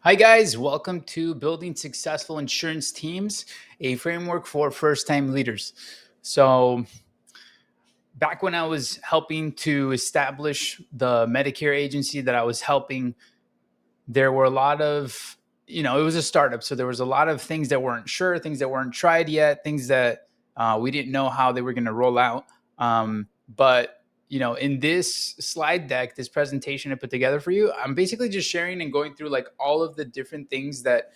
Hi, guys. Welcome to Building Successful Insurance Teams, a framework for first time leaders. So, back when I was helping to establish the Medicare agency that I was helping, there were a lot of, it was a startup. So, there was a lot of things that weren't sure, things that weren't tried yet, things that we didn't know how they were going to roll out. But in this slide deck, this presentation I put together for you, I'm basically just sharing and going through like all of the different things that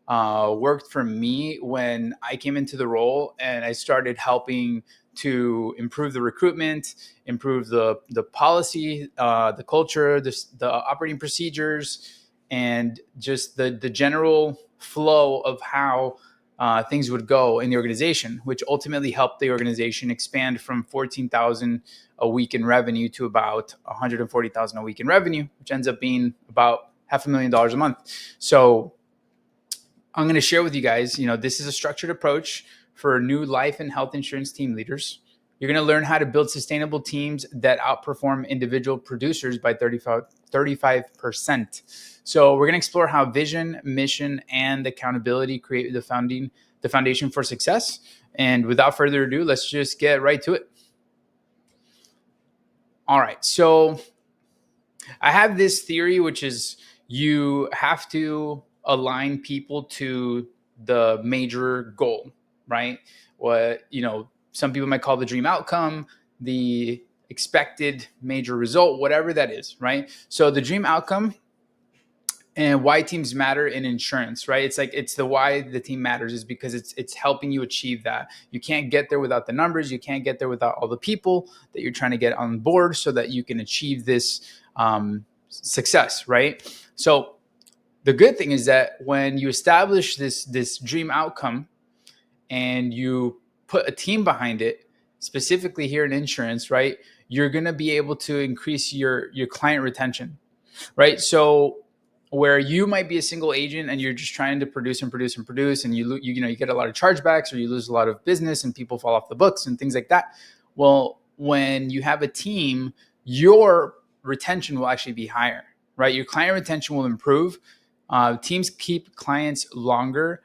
worked for me when I came into the role and I started helping to improve the recruitment, improve the policy, the culture, the operating procedures, and just the general flow of how things would go in the organization, which ultimately helped the organization expand from 14,000 a week in revenue to about 140,000 a week in revenue, which ends up being about $500,000 a month. So I'm going to share with you guys, this is a structured approach for new life and health insurance team leaders. You're going to learn how to build sustainable teams that outperform individual producers by 35%. So we're going to explore how vision, mission, and accountability create the foundation for success. And without further ado, let's just get right to it. All right. So I have this theory, which is you have to align people to the major goal, right? Some people might call the dream outcome, the expected major result, whatever that is, right? So the dream outcome and why teams matter in insurance, right? It's the why the team matters is because it's helping you achieve that. You can't get there without the numbers. You can't get there without all the people that you're trying to get on board so that you can achieve this success, right? So the good thing is that when you establish this dream outcome and you put a team behind it, specifically here in insurance, right, you're going to be able to increase your client retention, right? So where you might be a single agent and you're just trying to produce and produce and produce, and you get a lot of chargebacks or you lose a lot of business and people fall off the books and things like that. Well, when you have a team, your retention will actually be higher, right? Your client retention will improve. Teams keep clients longer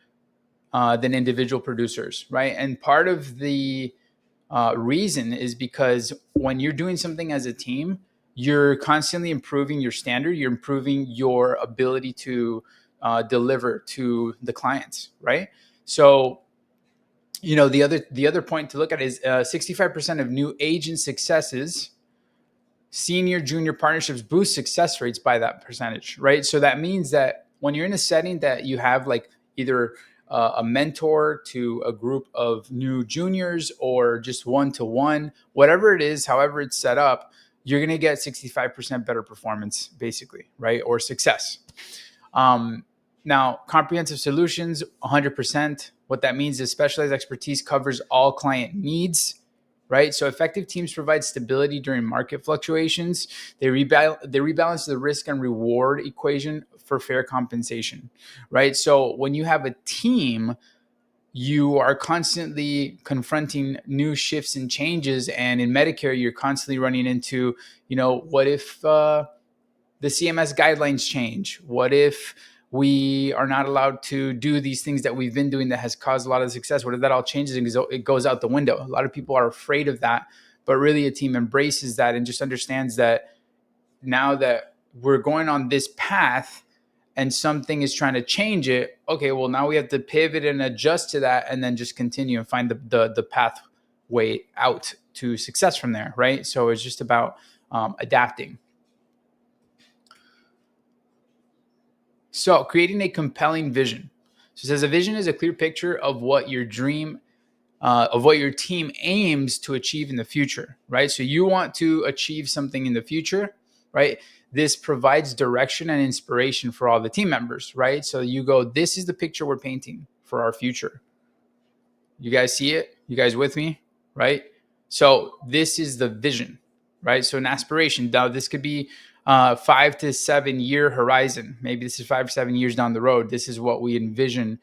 than individual producers, right? And part of the reason is because when you're doing something as a team, you're constantly improving your standard, you're improving your ability to deliver to the clients, right? So the other point to look at is 65% of new agent successes, senior junior partnerships boost success rates by that percentage, right? So that means that when you're in a setting that you have like either a mentor to a group of new juniors or just one-to-one, whatever it is, however it's set up, you're going to get 65% better performance basically, right? Or success. Now, comprehensive solutions, 100%. What that means is specialized expertise covers all client needs, right? So effective teams provide stability during market fluctuations. They rebalance the risk and reward equation for fair compensation, right? So when you have a team, you are constantly confronting new shifts and changes. And in Medicare, you're constantly running into, what if the CMS guidelines change? What if we are not allowed to do these things that we've been doing that has caused a lot of success? What if that all changes and it goes out the window? A lot of people are afraid of that, but really a team embraces that and just understands that now that we're going on this path and something is trying to change it, okay, well, now we have to pivot and adjust to that and then just continue and find the pathway out to success from there, right? So it's just about adapting. So creating a compelling vision. So it says a vision is a clear picture of what your dream, of what your team aims to achieve in the future, right? So you want to achieve something in the future, right? This provides direction and inspiration for all the team members, right? So you go, this is the picture we're painting for our future. You guys see it? You guys with me, right? So this is the vision, right? So an aspiration. Now this could be 5 to 7 year horizon. Maybe this is 5 or 7 years down the road. This is what we envision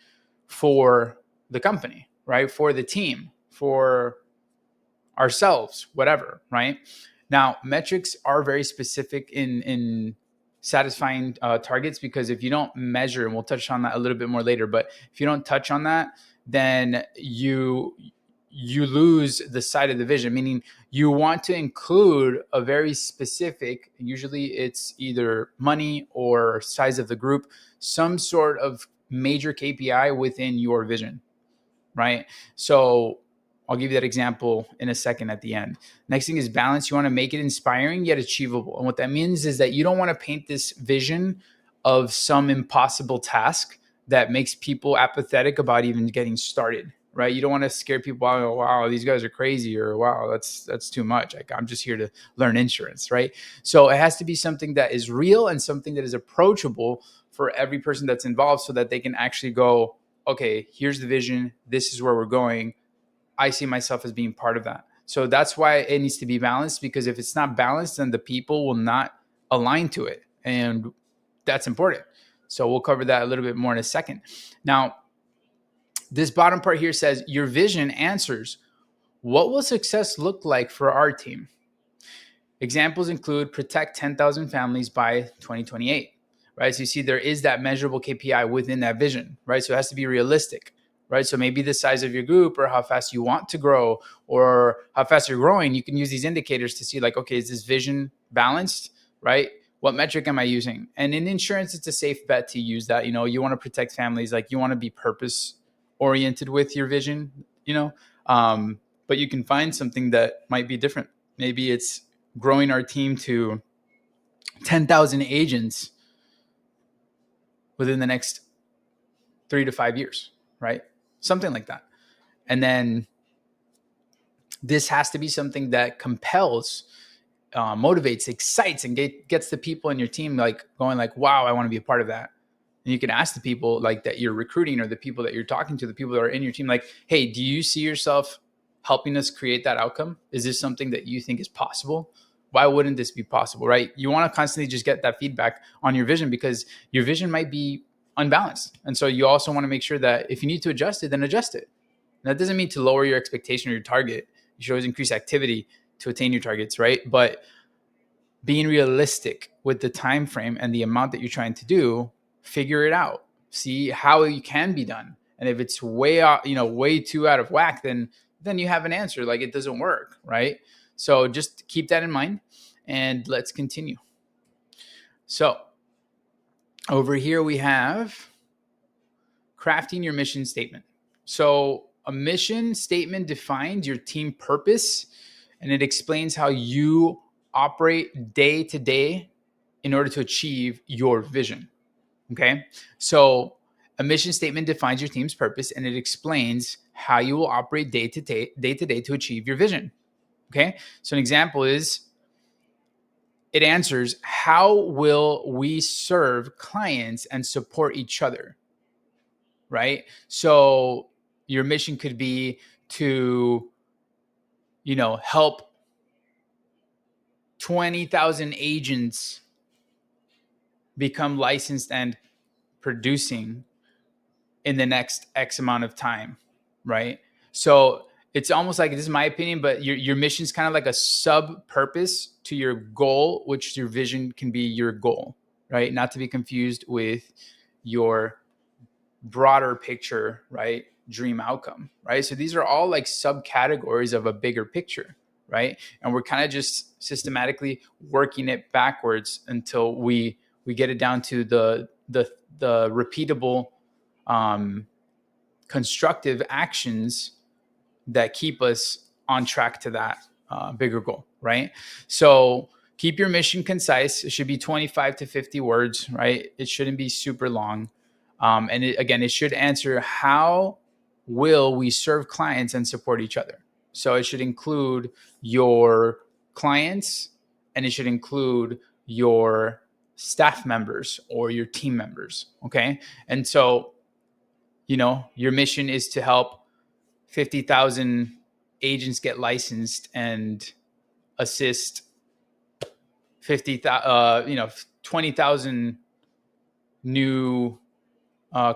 for the company, right? For the team, for ourselves, whatever, right? Now, metrics are very specific in satisfying targets, because if you don't measure, and we'll touch on that a little bit more later, but if you don't touch on that, then you lose the sight of the vision, meaning you want to include a very specific, usually it's either money or size of the group, some sort of major KPI within your vision, right? So I'll give you that example in a second at the end. Next thing is balance. You want to make it inspiring yet achievable. And what that means is that you don't want to paint this vision of some impossible task that makes people apathetic about even getting started, right? You don't want to scare people out. Oh, wow, these guys are crazy, or wow, that's too much. Like, I'm just here to learn insurance, right? So it has to be something that is real and something that is approachable for every person that's involved, so that they can actually go, okay, here's the vision. This is where we're going. I see myself as being part of that. So that's why it needs to be balanced, because if it's not balanced, then the people will not align to it. And that's important. So we'll cover that a little bit more in a second. Now, this bottom part here says your vision answers, what will success look like for our team? Examples include protect 10,000 families by 2028, right? So you see there is that measurable KPI within that vision, right? So it has to be realistic, right? So maybe the size of your group, or how fast you want to grow, or how fast you're growing. You can use these indicators to see, like, okay, is this vision balanced, right? What metric am I using? And in insurance, it's a safe bet to use that. You know, you want to protect families, like you want to be purpose oriented with your vision, you know, but you can find something that might be different. Maybe it's growing our team to 10,000 agents within the next 3 to 5 years, right? Something like that. And then this has to be something that compels, motivates, excites, and gets the people in your team like going like, wow, I want to be a part of that. And you can ask the people like that you're recruiting, or the people that you're talking to, the people that are in your team, like, hey, do you see yourself helping us create that outcome? Is this something that you think is possible? Why wouldn't this be possible, right? You want to constantly just get that feedback on your vision, because your vision might be unbalanced. And so you also want to make sure that if you need to adjust it, then adjust it. And that doesn't mean to lower your expectation or your target. You should always increase activity to attain your targets, right? But being realistic with the time frame and the amount that you're trying to do, figure it out, see how it can be done. And if it's way out, way too out of whack, then you have an answer, like it doesn't work, right? So just keep that in mind, and let's continue. So over here we have crafting your mission statement. So a mission statement defines your team purpose, and it explains how you operate day to day in order to achieve your vision. Okay. So a mission statement defines your team's purpose, and it explains how you will operate day to day to achieve your vision. Okay. So an example is, it answers, how will we serve clients and support each other? Right. So your mission could be to, help 20,000 agents become licensed and producing in the next X amount of time, right? So it's almost like, this is my opinion, but your mission is kind of like a sub purpose to your goal, which your vision can be your goal, right? Not to be confused with your broader picture, right? Dream outcome, right? So these are all like subcategories of a bigger picture, right? And we're kind of just systematically working it backwards until we get it down to the repeatable, constructive actions that keep us on track to that bigger goal, right? So keep your mission concise. It should be 25 to 50 words, right? It shouldn't be super long. And it should answer, how will we serve clients and support each other? So it should include your clients, and it should include your staff members or your team members. Okay. And so, your mission is to help 50,000 agents get licensed and assist 20,000 new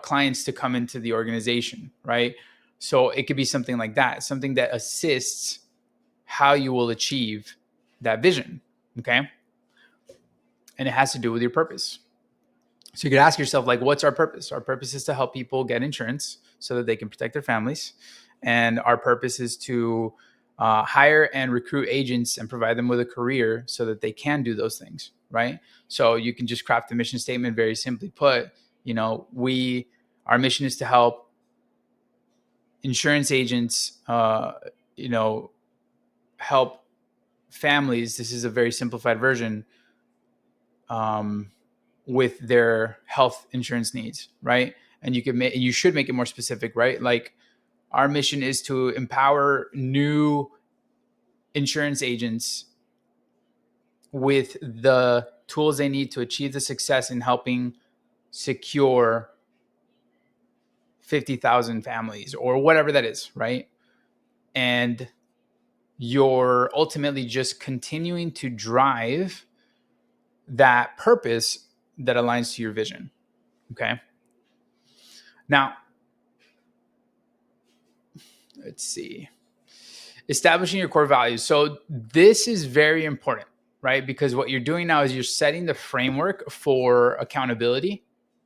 clients to come into the organization, right? So it could be something like that, something that assists how you will achieve that vision. Okay. and it has to do with your purpose. So you could ask yourself, like, what's our purpose? Our purpose is to help people get insurance so that they can protect their families. And our purpose is to hire and recruit agents and provide them with a career so that they can do those things, right? So you can just craft the mission statement very simply put. Our mission is to help insurance agents, help families. This is a very simplified version. With their health insurance needs, right? And you should make it more specific, right? Like, our mission is to empower new insurance agents with the tools they need to achieve the success in helping secure 50,000 families or whatever that is, right? And you're ultimately just continuing to drive that purpose that aligns to your vision. Okay. Now, let's see. Establishing your core values. So this is very important, right? Because what you're doing now is you're setting the framework for accountability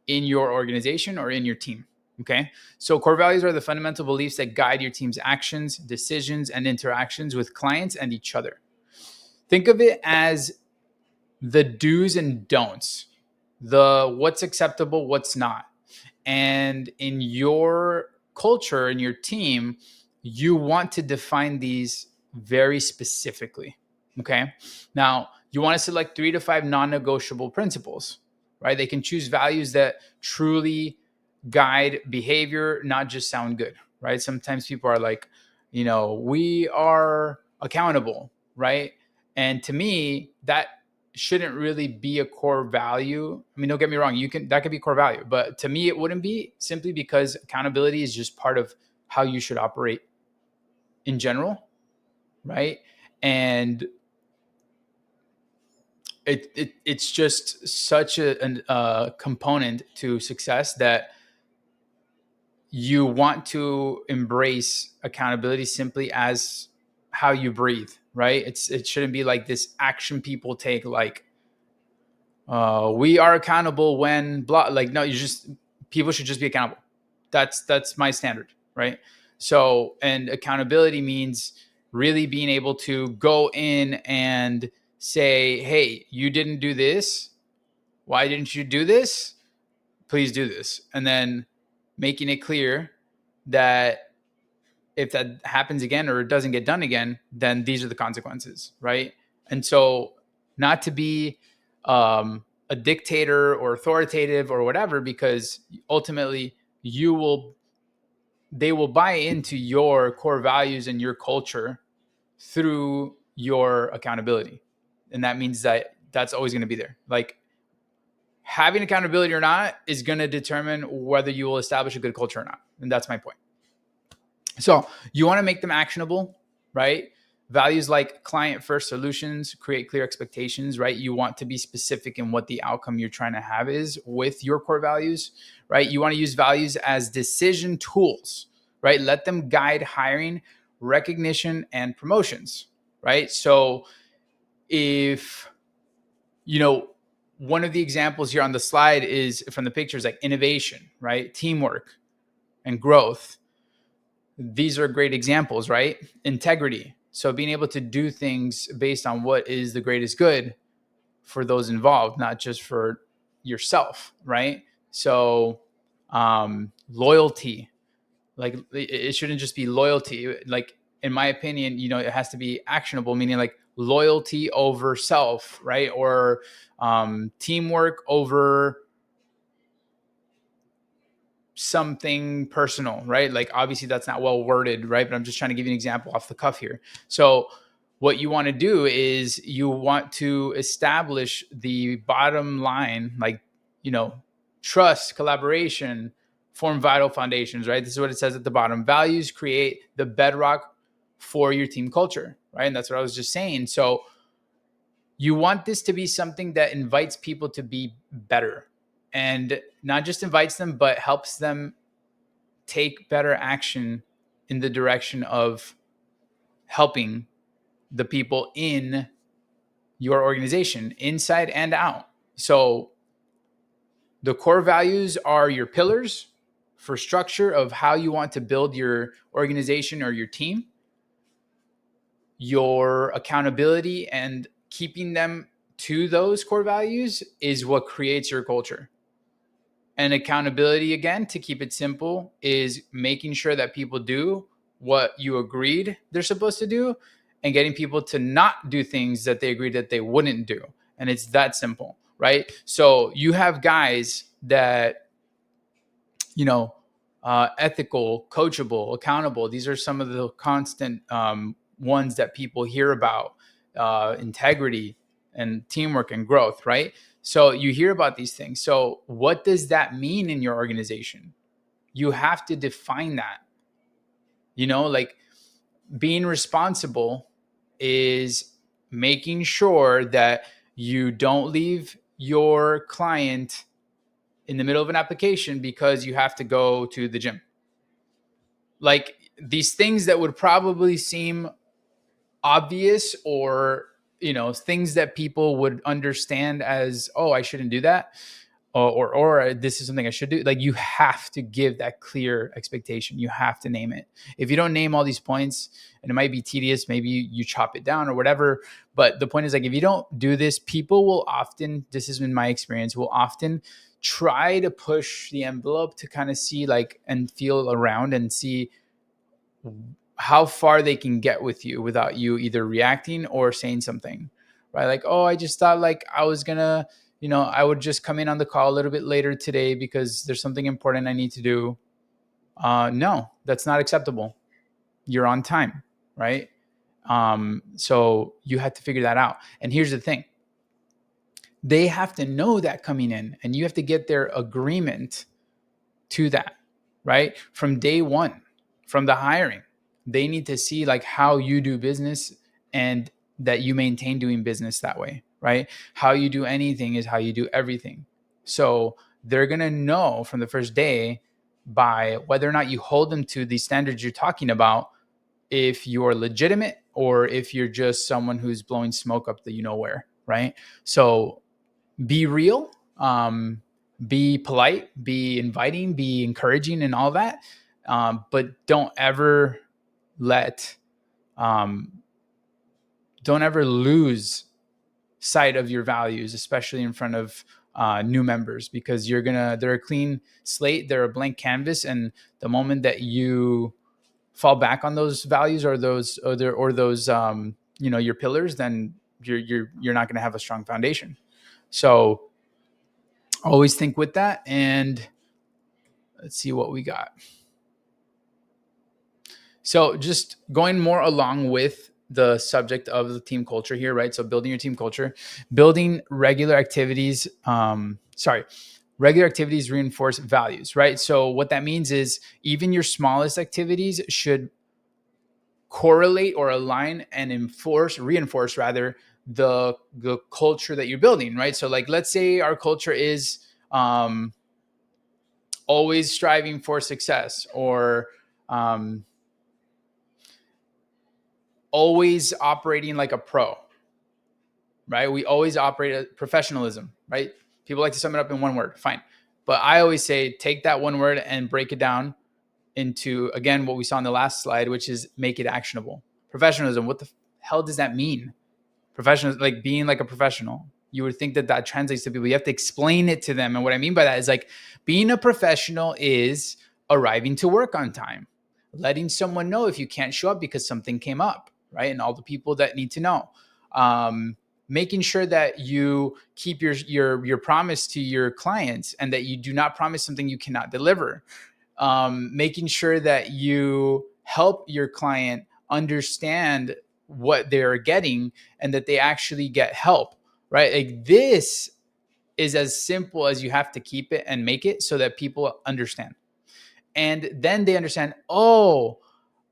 in your organization or in your team. Okay. So core values are the fundamental beliefs that guide your team's actions, decisions, and interactions with clients and each other. Think of it as the do's and don'ts, the what's acceptable, what's not. And in your culture, in your team, you want to define these very specifically. Okay. Now, you want to select 3 to 5 non negotiable principles, right? They can choose values that truly guide behavior, not just sound good, right? Sometimes people are like, we are accountable, right? And to me, that shouldn't really be a core value. I mean, don't get me wrong, that could be core value, but to me it wouldn't be, simply because accountability is just part of how you should operate in general, right? And it's just such a component to success that you want to embrace accountability simply as how you breathe, right? It shouldn't be like this action people take, like, we are accountable when blah. Like, no, people should just be accountable. That's my standard, right? So, and accountability means really being able to go in and say, hey, you didn't do this. Why didn't you do this? Please do this. And then making it clear that if that happens again or it doesn't get done again, then these are the consequences, right? And so, not to be a dictator or authoritative or whatever, because ultimately they will buy into your core values and your culture through your accountability. And that means that that's always going to be there. Like, having accountability or not is going to determine whether you will establish a good culture or not. And that's my point. So you want to make them actionable, right? Values like client first solutions create clear expectations, right? You want to be specific in what the outcome you're trying to have is with your core values, right? You want to use values as decision tools, right? Let them guide hiring, recognition, and promotions, right? So if, one of the examples here on the slide is from the pictures, like innovation, right? Teamwork and growth. These are great examples, right? Integrity. So being able to do things based on what is the greatest good for those involved, not just for yourself, right? So loyalty, like, it shouldn't just be loyalty. Like, in my opinion, it has to be actionable, meaning like loyalty over self, right? Or teamwork over something personal, right? Like, obviously that's not well worded, right? But I'm just trying to give you an example off the cuff here. So what you want to do is you want to establish the bottom line, like, trust, collaboration, form vital foundations, right? This is what it says at the bottom. Values create the bedrock for your team culture, right? And that's what I was just saying. So you want this to be something that invites people to be better, and not just invites them, but helps them take better action in the direction of helping the people in your organization, inside and out, So the core values are your pillars for structure of how you want to build your organization or your team. Your accountability and keeping them to those core values is what creates your culture. And accountability, again, to keep it simple, is making sure that people do what you agreed they're supposed to do and getting people to not do things that they agreed that they wouldn't do. And it's that simple, right? So you have guys that, you know, ethical, coachable, accountable. These are some of the constant ones that people hear about, integrity and teamwork and growth, right? So you hear about these things. So what does that mean in your organization? You have to define that. Like being responsible is making sure that you don't leave your client in the middle of an application because you have to go to the gym. Like these things that would probably seem obvious, or things that people would understand as, oh, I shouldn't do that, or this is something I should do. Like you have to give that clear expectation. You have to name it. If you don't name all these points, and it might be tedious, maybe you chop it down or whatever, but the point is, like, if you don't do this, people will often, this has been my experience, will often try to push the envelope to kind of see, like, and feel around and see how far they can get with you without you either reacting or saying something, right? Like, oh, I just thought, like, I was gonna, I would just come in on the call a little bit later today because there's something important I need to do. No, that's not acceptable. You're on time, right? So you have to figure that out. And here's the thing. They have to know that coming in, and you have to get their agreement to that, right? From day one, from the hiring, they need to see, like, how you do business and that you maintain doing business that way, right? How you do anything is how you do everything. So they're going to know from the first day, by whether or not you hold them to the standards you're talking about, if you're legitimate or if you're just someone who's blowing smoke up the where, right? So be real, be polite, be inviting, be encouraging, and all that. But let, um, don't ever lose sight of your values, especially in front of new members, because they're a clean slate, they're a blank canvas, and the moment that you fall back on those values or those your pillars, then you're not going to have a strong foundation. So always think with that. And let's see what we got. So just going more along with the subject of the team culture here, right? So building your team culture, building regular activities. Regular activities reinforce values, right? So what that means is even your smallest activities should correlate or align and reinforce rather, the culture that you're building, right? So, like, let's say our culture is always striving for success, or always operating like a pro, right? We always operate at professionalism, right? People like to sum it up in one word, fine. But I always say, take that one word and break it down into, again, what we saw in the last slide, which is make it actionable. Professionalism, what the hell does that mean? Professional, like being like a professional. You would think that translates to people. You have to explain it to them. And what I mean by that is, like, being a professional is arriving to work on time, letting someone know if you can't show up because something came up, right? And all the people that need to know. Making sure that you keep your promise to your clients and that you do not promise something you cannot deliver. Making sure that you help your client understand what they're getting and that they actually get help, right? Like, this is as simple as you have to keep it and make it so that people understand. And then they understand, oh,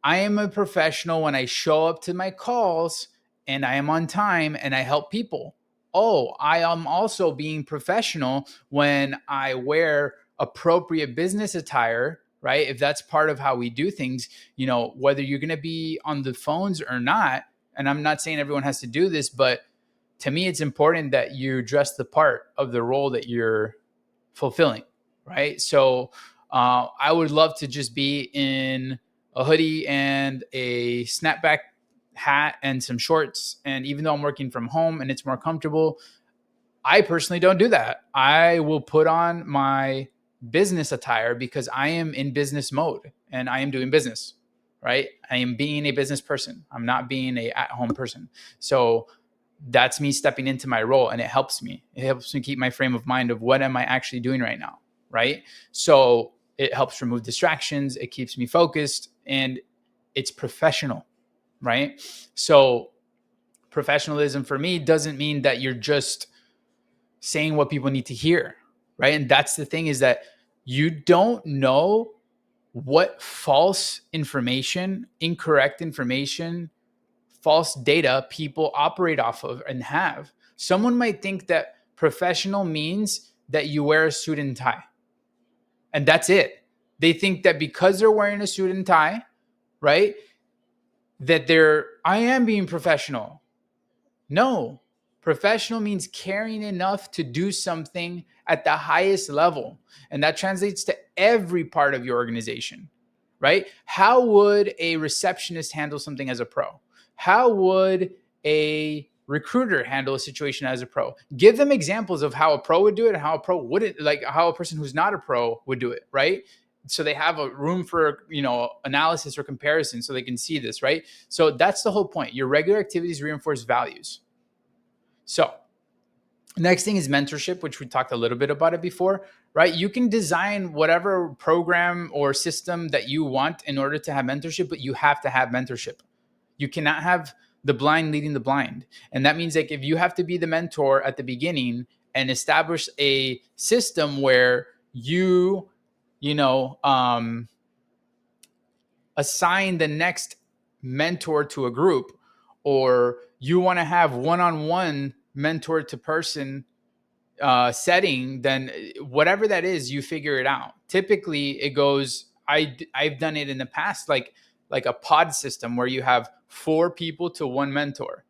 I am a professional when I show up to my calls and I am on time and I help people. Oh, I am also being professional when I wear appropriate business attire, right? If that's part of how we do things, whether you're going to be on the phones or not. And I'm not saying everyone has to do this, but to me, it's important that you dress the part of the role that you're fulfilling, right? So I would love to just be in a hoodie and a snapback hat and some shorts. And even though I'm working from home and it's more comfortable, I personally don't do that. I will put on my business attire because I am in business mode and I am doing business, right? I am being a business person. I'm not being a at-home person. So that's me stepping into my role, and it helps me. It helps me keep my frame of mind of what am I actually doing right now, right? So it helps remove distractions. It keeps me focused, and it's professional, right? So professionalism for me doesn't mean that you're just saying what people need to hear, right? And that's the thing, is that you don't know what false information, incorrect information, false data people operate off of and have. Someone might think that professional means that you wear a suit and tie, and that's it. They think that because they're wearing a suit and tie, right, that I am being professional. No, professional means caring enough to do something at the highest level. And that translates to every part of your organization, right? How would a receptionist handle something as a pro? How would a recruiter handle a situation as a pro? Give them examples of how a pro would do it and how a pro wouldn't, like how a person who's not a pro would do it, right? So they have a room for, analysis or comparison so they can see this, right? So that's the whole point. Your regular activities reinforce values. So next thing is mentorship, which we talked a little bit about it before, right? You can design whatever program or system that you want in order to have mentorship, but you have to have mentorship. You cannot have the blind leading the blind. And that means, like, if you have to be the mentor at the beginning and establish a system where assign the next mentor to a group, or you want to have one-on-one mentor to person setting, then whatever that is, you figure it out. Typically it goes, I've done it in the past, like a pod system where you have 4 people to 1 mentor,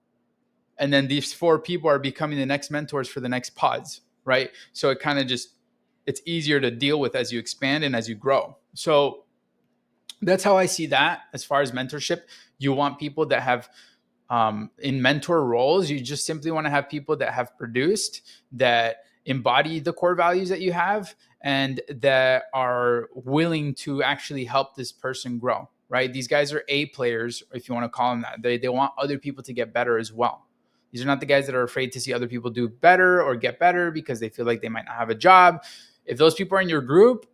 and then these 4 people are becoming the next mentors for the next pods, right? So it kind of just, it's easier to deal with as you expand and as you grow. So that's how I see that. As far as mentorship, you want people that have in mentor roles, you just simply want to have people that have produced, that embody the core values that you have, and that are willing to actually help this person grow, right? These guys are A players, if you want to call them that. They want other people to get better as well. These are not the guys that are afraid to see other people do better or get better because they feel like they might not have a job. If those people are in your group,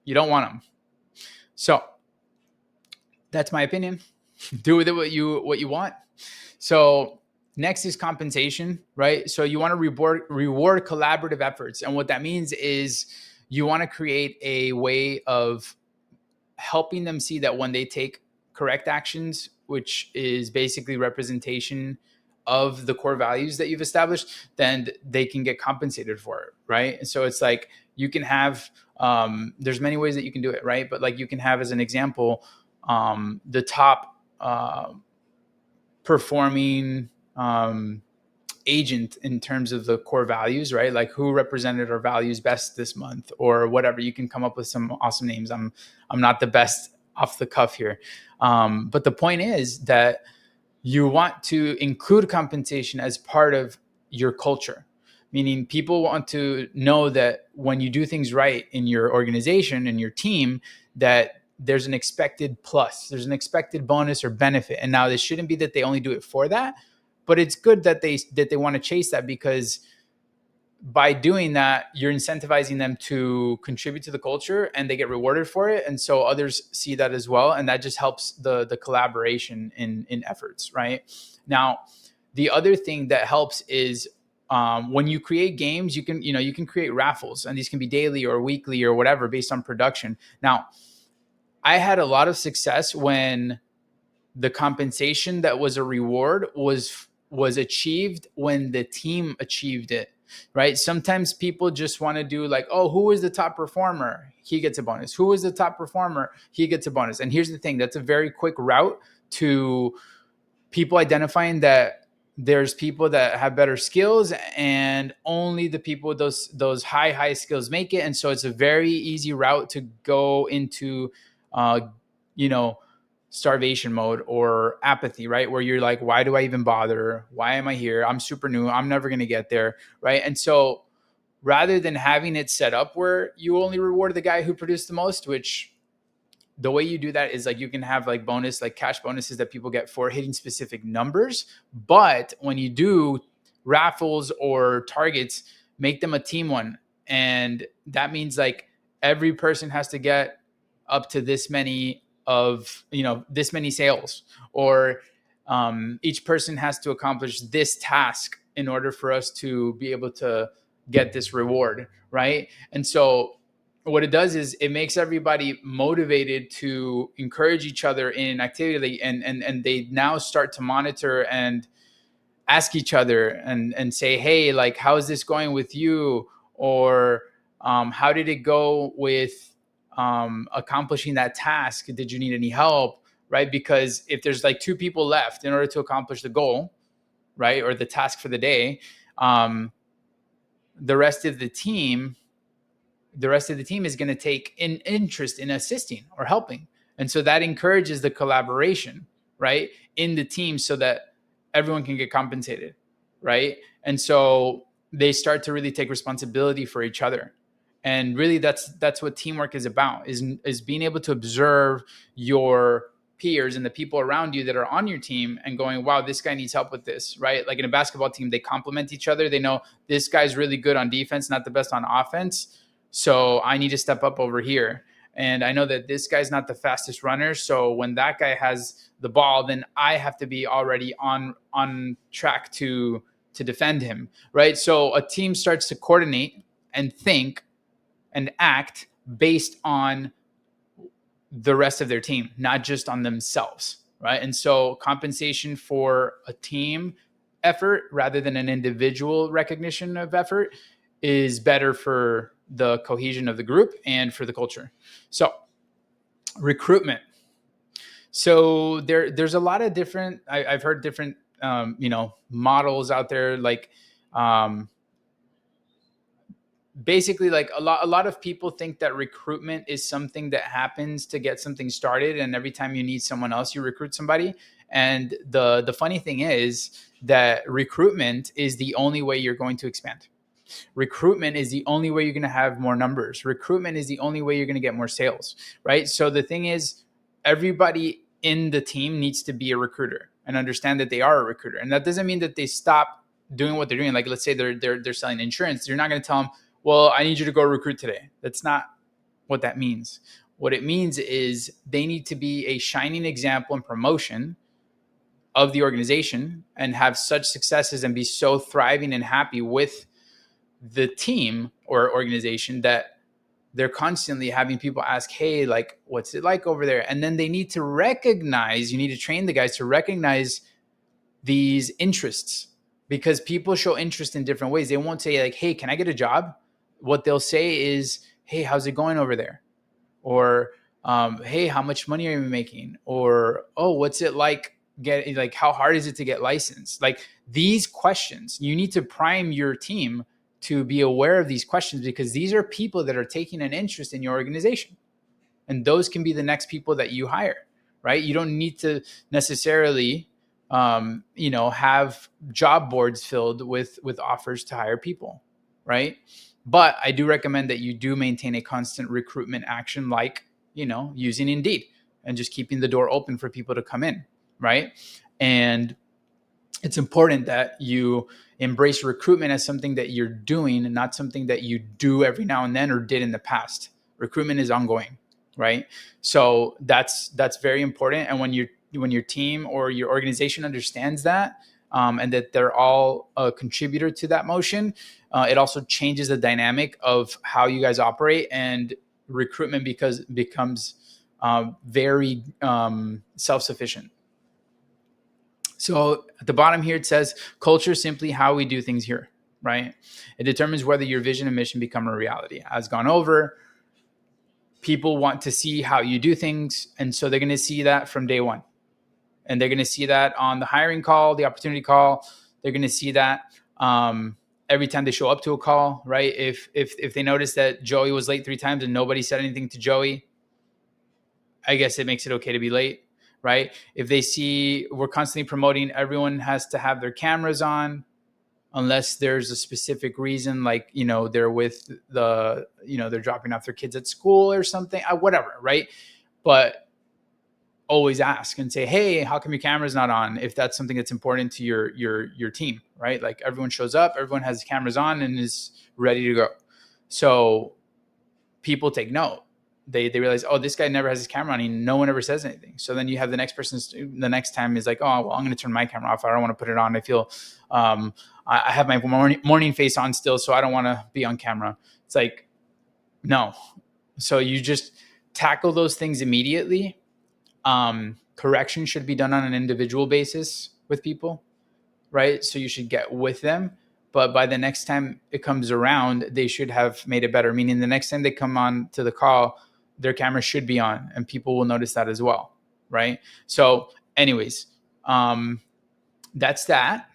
you don't want them. So that's my opinion. Do with it what you want. So next is compensation, right? So you want to reward collaborative efforts. And what that means is you want to create a way of helping them see that when they take correct actions, which is basically representation of the core values that you've established, then they can get compensated for it, right? And so it's like you can have, there's many ways that you can do it, right? But like you can have, as an example, the top performing agent in terms of the core values, right? Like who represented our values best this month or whatever. You can come up with some awesome names. I'm not the best off the cuff here. But the point is that you want to include compensation as part of your culture, meaning people want to know that when you do things right in your organization and your team, that there's an expected plus, there's an expected bonus or benefit. And now this shouldn't be that they only do it for that, but it's good that they want to chase that, because by doing that, you're incentivizing them to contribute to the culture and they get rewarded for it. And so others see that as well. And that just helps the collaboration in efforts, right? Now, the other thing that helps is when you create games, you can create raffles, and these can be daily or weekly or whatever based on production. Now, I had a lot of success when the compensation that was a reward was achieved when the team achieved it, right? Sometimes people just want to do like, oh, who is the top performer? He gets a bonus. Who is the top performer? He gets a bonus. And here's the thing, that's a very quick route to people identifying that there's people that have better skills, and only the people with those high skills make it. And so it's a very easy route to go into uh you know starvation mode or apathy, right? Where you're like, why do I even bother? Why am I here? I'm super new, I'm never going to get there, right? And so rather than having it set up where you only reward the guy who produced the most, which the way you do that is like you can have like bonus, like cash bonuses that people get for hitting specific numbers. But when you do raffles or targets, make them a team one. And that means like every person has to get up to this many of, this many sales, or each person has to accomplish this task in order for us to be able to get this reward. Right. And so what it does is it makes everybody motivated to encourage each other in activity, and they now start to monitor and ask each other and say, hey, like, how is this going with you? Or how did it go with accomplishing that task? Did you need any help? Right? Because if there's like two people left in order to accomplish the goal, right, or the task for the day, um, the rest of the team the rest of the team is going to take an interest in assisting or helping. And so that encourages the collaboration, right, in the team, so that everyone can get compensated, right? And so they start to really take responsibility for each other. And really that's what teamwork is about, is being able to observe your peers and the people around you that are on your team and going, wow, this guy needs help with this, right? Like in a basketball team, they complement each other. They know this guy's really good on defense, not the best on offense, so I need to step up over here. And I know that this guy's not the fastest runner. So when that guy has the ball, then I have to be already on track to defend him. Right. So a team starts to coordinate and think and act based on the rest of their team, not just on themselves. Right. And so compensation for a team effort rather than an individual recognition of effort is better for the cohesion of the group and for the culture. So recruitment. So there's a lot of different, I've heard different models out there, like um, basically like a lot of people think that recruitment is something that happens to get something started, and every time you need someone else you recruit somebody. And the funny thing is that recruitment is the only way you're going to expand. Recruitment is the only way you're going to have more numbers. Recruitment is the only way you're going to get more sales, right? So the thing is, everybody in the team needs to be a recruiter and understand that they are a recruiter. And that doesn't mean that they stop doing what they're doing. Like, let's say they're selling insurance. You're not going to tell them, well, I need you to go recruit today. That's not what that means. What it means is they need to be a shining example and promotion of the organization and have such successes and be so thriving and happy with the team or organization that they're constantly having people ask, hey, like, what's it like over there? And then they need to recognize, you need to train the guys to recognize these interests, because people show interest in different ways. They won't say like, hey, can I get a job? What they'll say is, hey, how's it going over there? Or hey, how much money are you making? Or, oh, what's it like getting, like, how hard is it to get licensed? Like, these questions, you need to prime your team to be aware of these questions, because these are people that are taking an interest in your organization, and those can be the next people that you hire. Right? You don't need to necessarily have job boards filled with offers to hire people. Right? But I do recommend that you do maintain a constant recruitment action, like, using Indeed and just keeping the door open for people to come in. Right? And it's important that you embrace recruitment as something that you're doing and not something that you do every now and then or did in the past. Recruitment is ongoing, right? So that's very important. And when your team or your organization understands that, and that they're all a contributor to that motion, it also changes the dynamic of how you guys operate, and recruitment becomes very self-sufficient. So at the bottom here, it says culture is simply how we do things here, right? It determines whether your vision and mission become a reality. As gone over, people want to see how you do things. And so they're going to see that from day one. And they're going to see that on the hiring call, the opportunity call. they're going to see that. Every time they show up to a call, right? If they notice that Joey was late 3 times and nobody said anything to Joey, I guess it makes it okay to be late, right? If they see we're constantly promoting everyone has to have their cameras on, unless there's a specific reason, like, they're with they're dropping off their kids at school or something, whatever, right? But always ask and say, hey, how come your camera's not on, if that's something that's important to your team, right? Like, everyone shows up, everyone has cameras on and is ready to go. So people take note. They realize, oh, this guy never has his camera on, and no one ever says anything. So then you have the next person, the next time is like, oh, well, I'm going to turn my camera off. I don't want to put it on. I feel I have my morning face on still, so I don't want to be on camera. It's like, no. So you just tackle those things immediately. Correction should be done on an individual basis with people, right? So you should get with them, but by the next time it comes around, they should have made it better. Meaning the next time they come on to the call, their camera should be on and people will notice that as well, right? So anyways, that's that.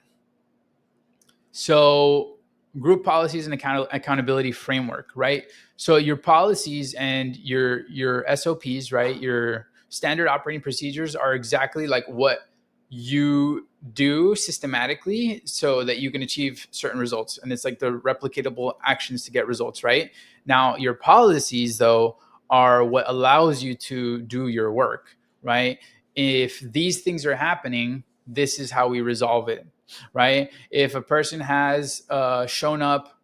So group policies and accountability framework, right? So your policies and your SOPs, right? Your standard operating procedures are exactly like what you do systematically so that you can achieve certain results. And it's like the replicatable actions to get results, right? Now, your policies, though, are what allows you to do your work, right? If these things are happening, this is how we resolve it, right? If a person has shown up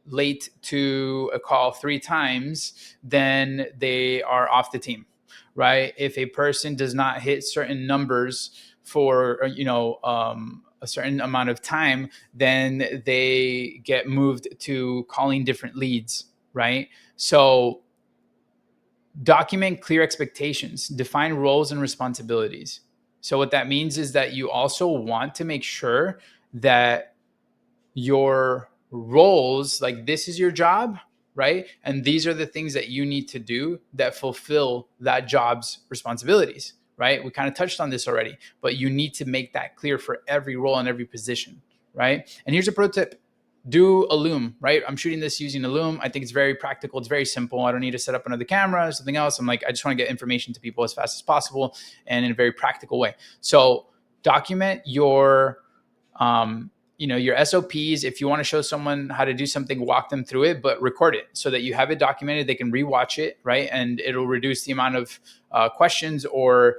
late to a call 3 times, then they are off the team, right? If a person does not hit certain numbers for a certain amount of time, then they get moved to calling different leads, right? So document clear expectations, define roles and responsibilities. So what that means is that you also want to make sure that your roles, like, this is your job, right? And these are the things that you need to do that fulfill that job's responsibilities, right? We kind of touched on this already, but you need to make that clear for every role and every position, right? And here's a pro tip. Do a loom, right? I'm shooting this using a loom. I think it's very practical. It's very simple. I don't need to set up another camera or something else. I'm like, I just want to get information to people as fast as possible and in a very practical way. So document your your SOPs. If you want to show someone how to do something, walk them through it, but record it so that you have it documented. They can rewatch it, right? And it'll reduce the amount of questions or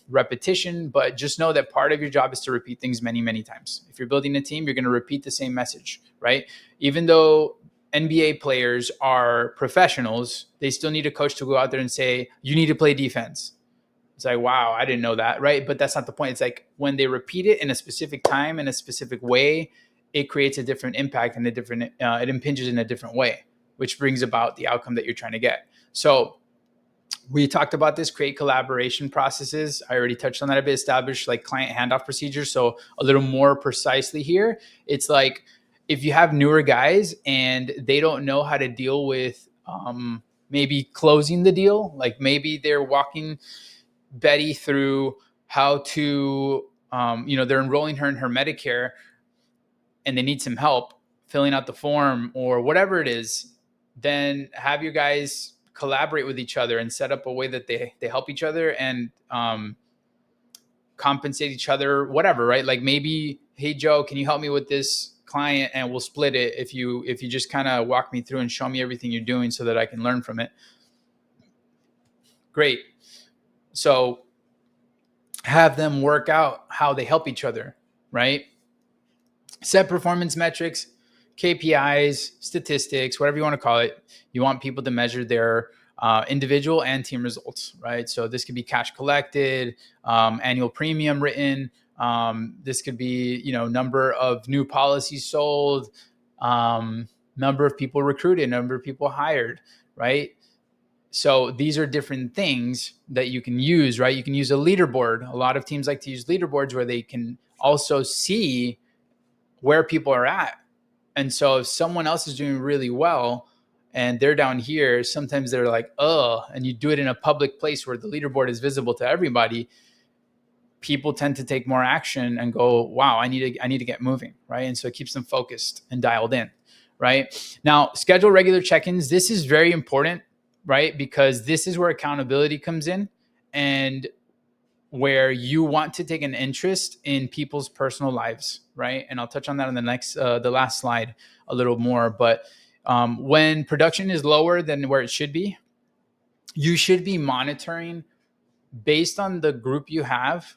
repetition. But just know that part of your job is to repeat things many, many times. If you're building a team, you're going to repeat the same message, right? Even though NBA players are professionals, they still need a coach to go out there and say, you need to play defense. It's like, wow, I didn't know that, right? But that's not the point. It's like when they repeat it in a specific time, in a specific way, it creates a different impact and it impinges in a different way, which brings about the outcome that you're trying to get. So we talked about this, create collaboration processes. I already touched on that a bit, establish like client handoff procedures. So a little more precisely here, it's like if you have newer guys and they don't know how to deal with maybe closing the deal, like maybe they're walking Betty through how to, they're enrolling her in her Medicare and they need some help filling out the form or whatever it is, then have your guys collaborate with each other and set up a way that they help each other and compensate each other, whatever, right? Like maybe, hey, Joe, can you help me with this client and we'll split it if you just kind of walk me through and show me everything you're doing so that I can learn from it. Great. So have them work out how they help each other, right? Set performance metrics, KPIs, statistics, whatever you want to call it. You want people to measure their individual and team results, right? So this could be cash collected, annual premium written. This could be, number of new policies sold, number of people recruited, number of people hired, right? So these are different things that you can use, right? You can use a leaderboard. A lot of teams like to use leaderboards where they can also see where people are at. And so if someone else is doing really well and they're down here, sometimes they're like, oh, and you do it in a public place where the leaderboard is visible to everybody. people tend to take more action and go, wow, I need to get moving, right? And so it keeps them focused and dialed in, right? Now, schedule regular check-ins. This is very important, right? Because this is where accountability comes in, and where you want to take an interest in people's personal lives, right? And I'll touch on that on the last slide a little more. But when production is lower than where it should be, you should be monitoring based on the group you have,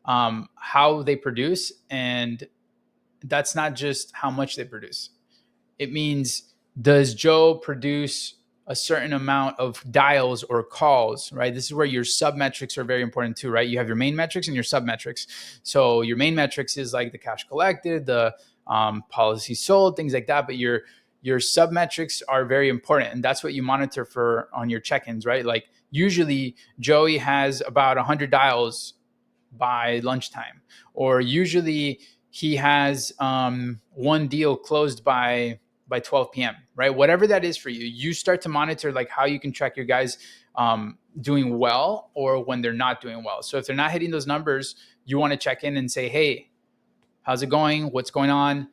how they produce. And that's not just how much they produce. It means, does Joe produce a certain amount of dials or calls, right? This is where your sub metrics are very important too, right? You have your main metrics and your sub metrics. So your main metrics is like the cash collected, the policy sold, things like that. But your sub metrics are very important, and that's what you monitor for on your check-ins, right? Like usually Joey has about 100 dials by lunchtime, or usually he has one deal closed by 12 p.m., right? Whatever that is for you, you start to monitor like how you can track your guys doing well or when they're not doing well. So if they're not hitting those numbers, you want to check in and say, hey, how's it going? What's going on?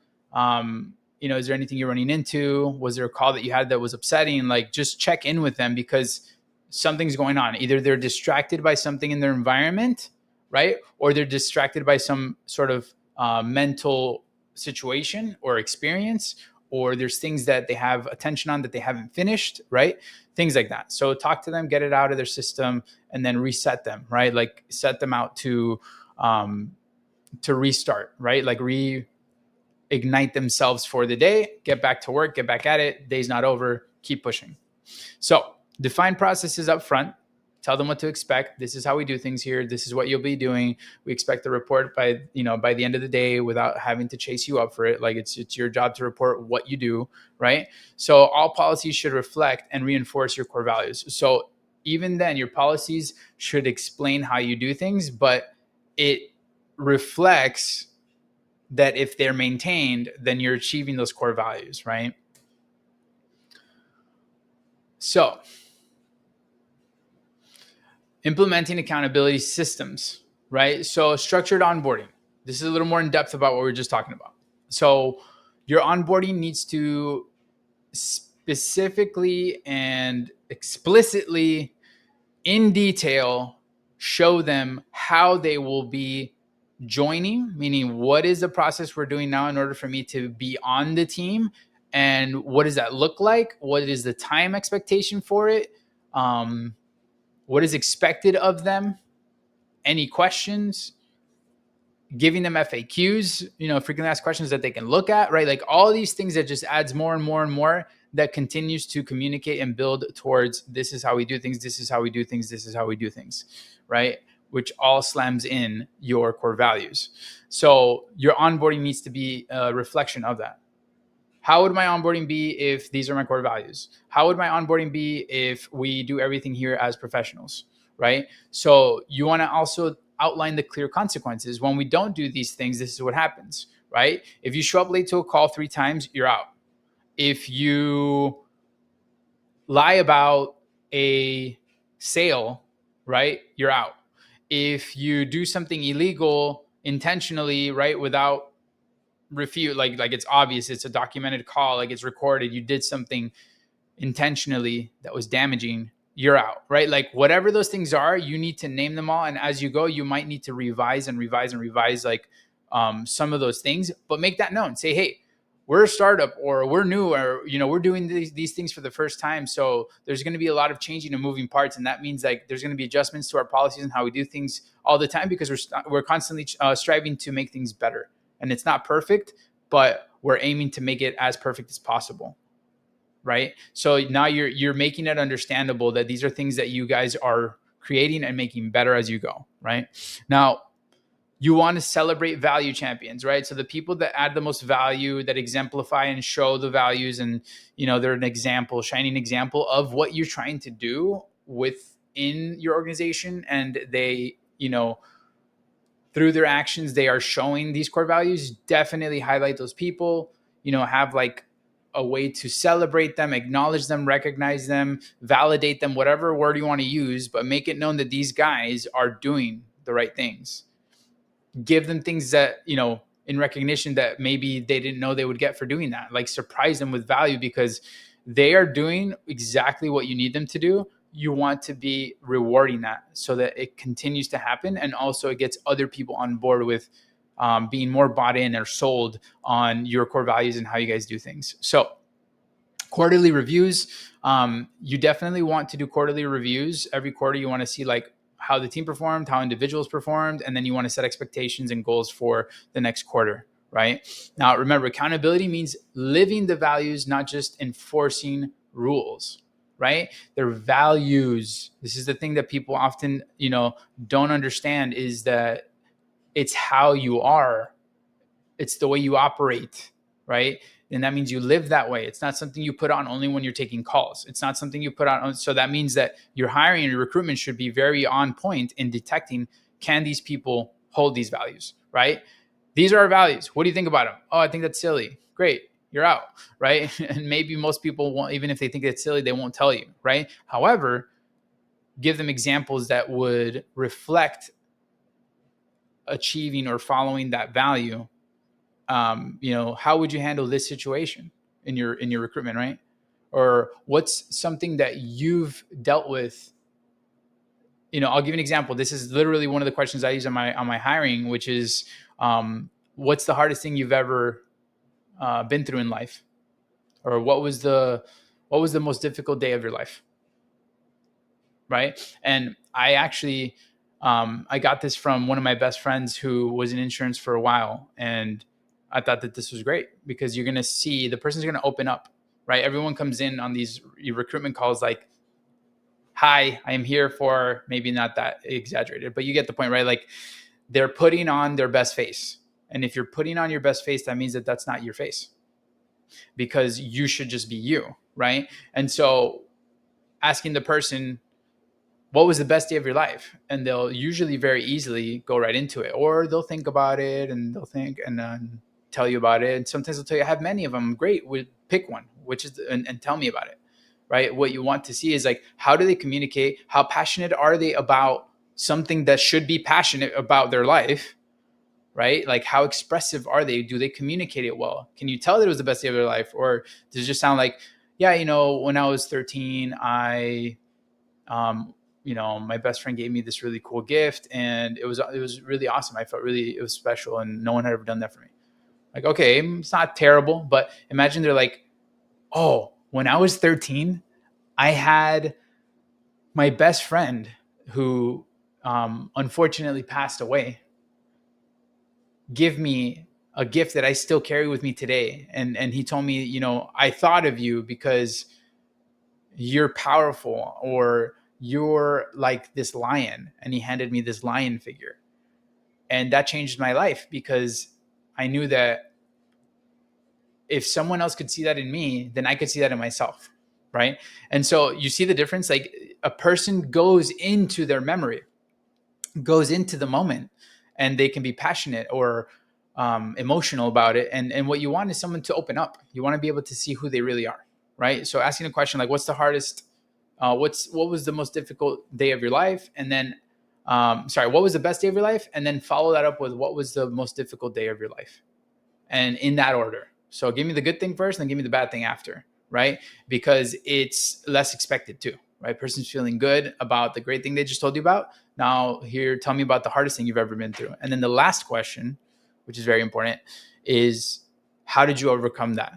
Is there anything you're running into? Was there a call that you had that was upsetting? Like, just check in with them, because something's going on. Either they're distracted by something in their environment, right? Or they're distracted by some sort of mental situation or experience, or there's things that they have attention on that they haven't finished, right? Things like that. So talk to them, get it out of their system, and then reset them, right? Like set them out to restart, right? Like reignite themselves for the day, get back to work, get back at it. Day's not over, keep pushing. So define processes up front. Tell them what to expect. This is how we do things here. This is what you'll be doing. We expect the report by the end of the day without having to chase you up for it. Like it's your job to report what you do, right? So all policies should reflect and reinforce your core values. So even then, your policies should explain how you do things, but it reflects that if they're maintained, then you're achieving those core values, right? So implementing accountability systems, right? So structured onboarding. This is a little more in depth about what we were just talking about. So your onboarding needs to specifically and explicitly in detail show them how they will be joining, meaning what is the process we're doing now in order for me to be on the team, and what does that look like? What is the time expectation for it? What is expected of them? Any questions? Giving them FAQs, frequently asked questions that they can look at, right? Like all these things that just adds more and more and more, that continues to communicate and build towards this is how we do things, this is how we do things, this is how we do things, right? Which all slams in your core values. So your onboarding needs to be a reflection of that. How would my onboarding be if these are my core values? How would my onboarding be if we do everything here as professionals, right? So you want to also outline the clear consequences. When we don't do these things, this is what happens, right? If you show up late to a call 3 times, you're out. If you lie about a sale, right, you're out. If you do something illegal intentionally, right, without refute, like it's obvious, it's a documented call, like it's recorded, you did something intentionally that was damaging, you're out, right? Like whatever those things are, you need to name them all, and as you go, you might need to revise like some of those things, but make that known. Say, hey, we're a startup, or we're new, or we're doing these things for the first time, so there's going to be a lot of changing and moving parts, and that means like there's going to be adjustments to our policies and how we do things all the time, because we're constantly striving to make things better. And it's not perfect, but we're aiming to make it as perfect as possible, right? So now you're making it understandable that these are things that you guys are creating and making better as you go, right? Now, you want to celebrate value champions, right? So the people that add the most value, that exemplify and show the values, and they're an example, shining example of what you're trying to do within your organization, and they, through their actions, they are showing these core values. Definitely highlight those people, have like a way to celebrate them, acknowledge them, recognize them, validate them, whatever word you want to use, but make it known that these guys are doing the right things. give them things that, in recognition that maybe they didn't know they would get for doing that. Like surprise them with value because they are doing exactly what you need them to do. You want to be rewarding that so that it continues to happen. And also it gets other people on board with being more bought in or sold on your core values and how you guys do things. So quarterly reviews, you definitely want to do quarterly reviews. Every quarter you want to see like how the team performed, how individuals performed, and then you want to set expectations and goals for the next quarter, right? Now remember, accountability means living the values, not just enforcing rules, right? They're values. This is the thing that people often don't understand, is that it's how you are, it's the way you operate, right? And that means you live that way. It's not something you put on only when you're taking calls. It's not something you put on. So that means that your hiring and your recruitment should be very on point in detecting, can these people hold these values, right? These are our values. What do you think about them? Oh, I think that's silly. Great. You're out, right? And maybe most people won't, even if they think it's silly, they won't tell you, right? However, give them examples that would reflect achieving or following that value. How would you handle this situation in your recruitment, right? Or what's something that you've dealt with? I'll give you an example. This is literally one of the questions I use on my hiring, which is, what's the hardest thing you've ever been through in life, or what was the most difficult day of your life, right? And I actually, I got this from one of my best friends who was in insurance for a while, and I thought that this was great because you're going to see the person's going to open up, right? Everyone comes in on these recruitment calls like, hi, I am here for, maybe not that exaggerated, but you get the point, right? Like they're putting on their best face. And if you're putting on your best face, that means that that's not your face, because you should just be you, right? And so asking the person, what was the best day of your life? And they'll usually very easily go right into it, or they'll think about it and they'll think and then tell you about it. And sometimes they'll tell you, I have many of them. Great. Pick one, and tell me about it, right? What you want to see is like, how do they communicate? How passionate are they about something that should be passionate about their life, right? Like how expressive are they? Do they communicate it well? Can you tell that it was the best day of their life? Or does it just sound like, yeah, when I was 13, my best friend gave me this really cool gift and it was really awesome. It was special and no one had ever done that for me. Like, okay, it's not terrible, but imagine they're like, oh, when I was 13, I had my best friend who unfortunately passed away give me a gift that I still carry with me today. And he told me, I thought of you because you're powerful, or you're like this lion. And he handed me this lion figure. And that changed my life because I knew that if someone else could see that in me, then I could see that in myself. Right. And so you see the difference, like a person goes into their memory, goes into the moment, and they can be passionate or emotional about it. And what you want is someone to open up. You want to be able to see who they really are. Right. So asking a question like, what's the hardest, what was the most difficult day of your life? And then, what was the best day of your life? And then follow that up with what was the most difficult day of your life? And in that order. So give me the good thing first, and then give me the bad thing after, right? Because it's less expected too, right? Person's feeling good about the great thing they just told you about. Now here, tell me about the hardest thing you've ever been through. And then the last question, which is very important, is how did you overcome that?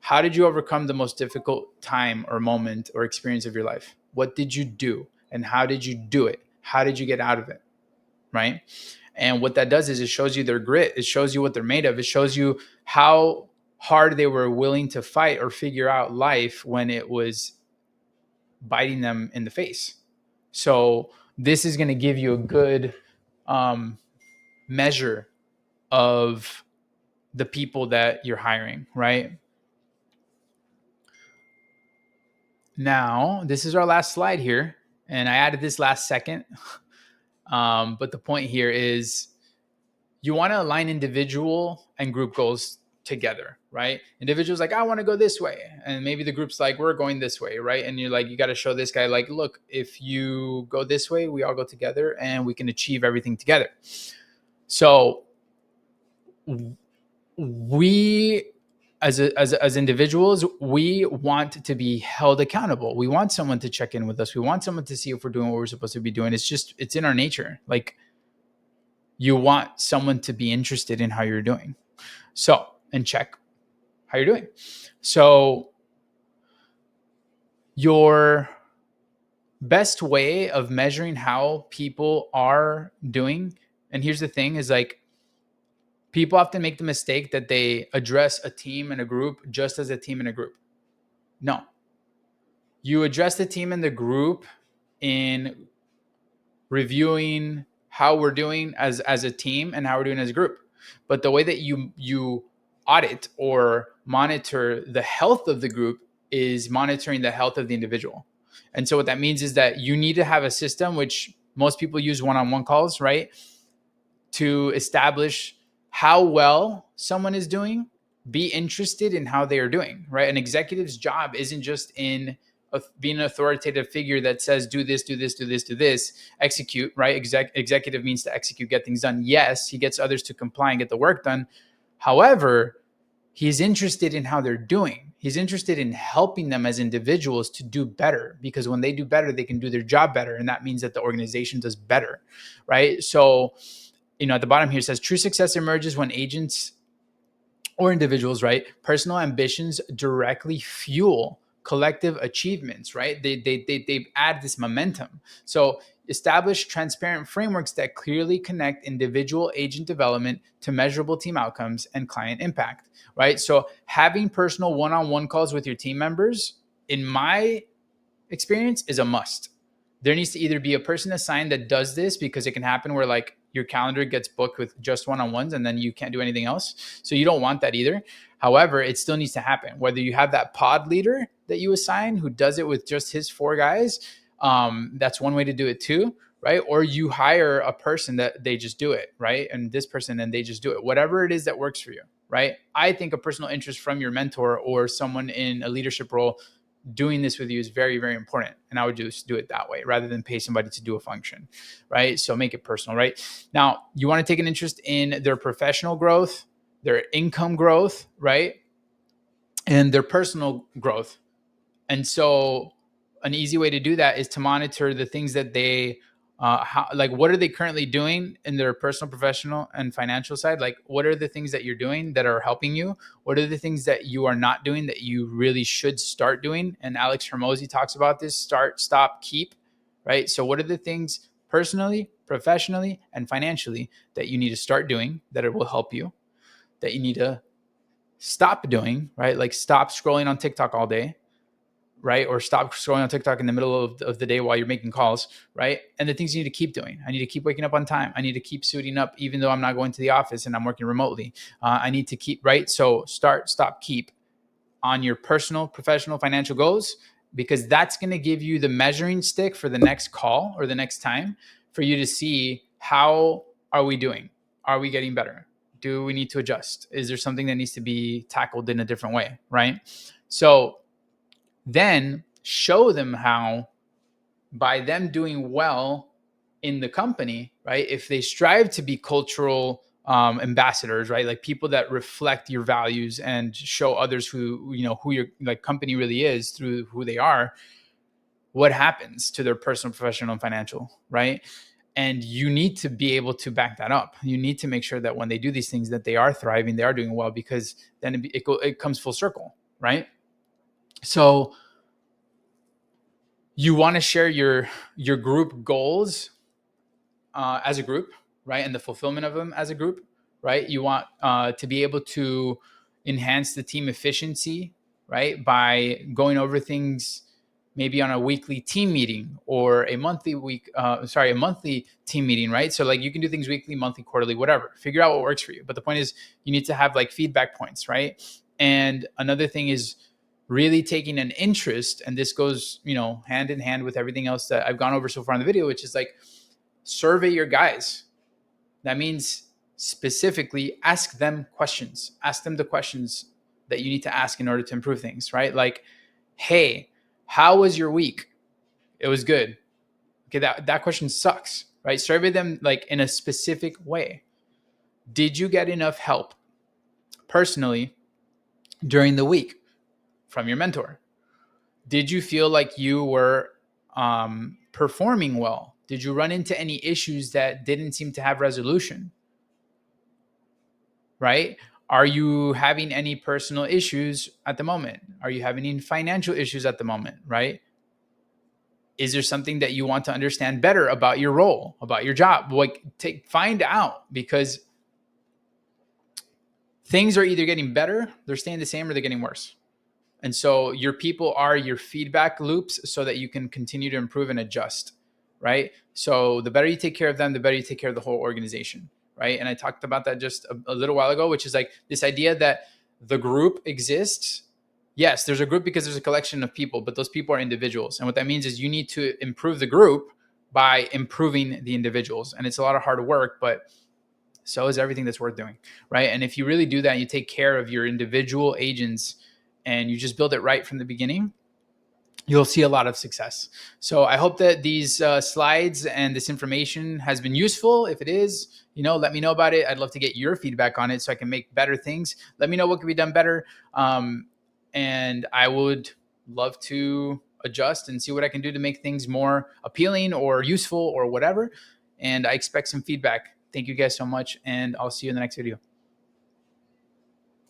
How did you overcome the most difficult time or moment or experience of your life? What did you do? And how did you do it? How did you get out of it? Right? And what that does is it shows you their grit. It shows you what they're made of. It shows you how hard they were willing to fight or figure out life when it was biting them in the face. So this is going to give you a good measure of the people that you're hiring, right? Now, this is our last slide here. And I added this last second. But the point here is you want to align individual and group goals together, right? Individuals like, I want to go this way. And maybe the group's like, we're going this way, right? And you're like, you got to show this guy like, look, if you go this way, we all go together and we can achieve everything together. So we as individuals, we want to be held accountable. We want someone to check in with us. We want someone to see if we're doing what we're supposed to be doing. It's in our nature. Like, you want someone to be interested in how you're doing. So, and check how you're doing. So, your best way of measuring how people are doing, and here's the thing, is like, people often make the mistake that they address a team and a group just as a team and a group. No, you address the team and the group in reviewing how we're doing as a team and how we're doing as a group. But the way that you audit or monitor the health of the group is monitoring the health of the individual. And so what that means is that you need to have a system, which most people use one-on-one calls, right? To establish how well someone is doing, be interested in how they are doing, right? An executive's job isn't just in being an authoritative figure that says, do this, do this, do this, do this, execute, right? Executive means to execute, get things done. Yes, he gets others to comply and get the work done. However, he's interested in how they're doing. He's interested in helping them as individuals to do better, because when they do better, they can do their job better. And that means that the organization does better, right? So, at the bottom here it says true success emerges when agents or individuals, right, personal ambitions directly fuel collective achievements, right? They add this momentum. So establish transparent frameworks that clearly connect individual agent development to measurable team outcomes and client impact, right? So having personal one-on-one calls with your team members, in my experience, is a must. There needs to either be a person assigned that does this, because it can happen where like your calendar gets booked with just one-on-ones and then you can't do anything else. So you don't want that either. However, it still needs to happen. Whether you have that pod leader that you assign who does it with just his 4 guys, that's one way to do it too, right? Or you hire a person that they just do it, right? And this person, and they just do it. Whatever it is that works for you, right? I think a personal interest from your mentor or someone in a leadership role doing this with you is very, very important. And I would just do it that way rather than pay somebody to do a function, right? So make it personal, right? Now, you want to take an interest in their professional growth, their income growth, right? And their personal growth. And so an easy way to do that is to monitor the things that they like, what are they currently doing in their personal, professional, and financial side? Like, what are the things that you're doing that are helping you? What are the things that you are not doing that you really should start doing? And Alex Hermosi talks about this: start, stop, keep, right? So what are the things personally, professionally, and financially that you need to start doing that it will help you, that you need to stop doing, right? Like, stop scrolling on TikTok all day, right? Or stop scrolling on TikTok in the middle of the day while you're making calls, right? And the things you need to keep doing. I need to keep waking up on time. I need to keep suiting up, even though I'm not going to the office and I'm working remotely. I need to keep, right? So start, stop, keep on your personal, professional, financial goals, because that's going to give you the measuring stick for the next call or the next time for you to see, how are we doing? Are we getting better? Do we need to adjust? Is there something that needs to be tackled in a different way, right? So then show them how, by them doing well in the company, right? If they strive to be cultural ambassadors, right? Like people that reflect your values and show others who your like company really is through who they are, what happens to their personal, professional, and financial, right? And you need to be able to back that up. You need to make sure that when they do these things, that they are thriving, they are doing well, because then it comes full circle, right? So you want to share your group goals as a group, right? And the fulfillment of them as a group, right? You want to be able to enhance the team efficiency, right? By going over things maybe on a weekly team meeting or a monthly a monthly team meeting, right? So like you can do things weekly, monthly, quarterly, whatever. Figure out what works for you. But the point is, you need to have like feedback points, right? And another thing is really taking an interest, and this goes, hand in hand with everything else that I've gone over so far in the video, which is like, survey your guys. That means specifically ask them questions. Ask them the questions that you need to ask in order to improve things, right? Like, hey, how was your week? It was good. Okay, that question sucks, right? Survey them like in a specific way. Did you get enough help personally during the week from your mentor? Did you feel like you were performing well? Did you run into any issues that didn't seem to have resolution? Right? Are you having any personal issues at the moment? Are you having any financial issues at the moment? Right? Is there something that you want to understand better about your role, about your job? Like, find out, because things are either getting better, they're staying the same, or they're getting worse. And so your people are your feedback loops so that you can continue to improve and adjust, right? So the better you take care of them, the better you take care of the whole organization, right? And I talked about that just a little while ago, which is like this idea that the group exists. Yes, there's a group because there's a collection of people, but those people are individuals. And what that means is you need to improve the group by improving the individuals. And it's a lot of hard work, but so is everything that's worth doing, right? And if you really do that, you take care of your individual agents and you just build it right from the beginning, you'll see a lot of success. So I hope that these slides and this information has been useful. If it is, let me know about it. I'd love to get your feedback on it so I can make better things. Let me know what can be done better. And I would love to adjust and see what I can do to make things more appealing or useful or whatever. And I expect some feedback. Thank you guys so much. And I'll see you in the next video.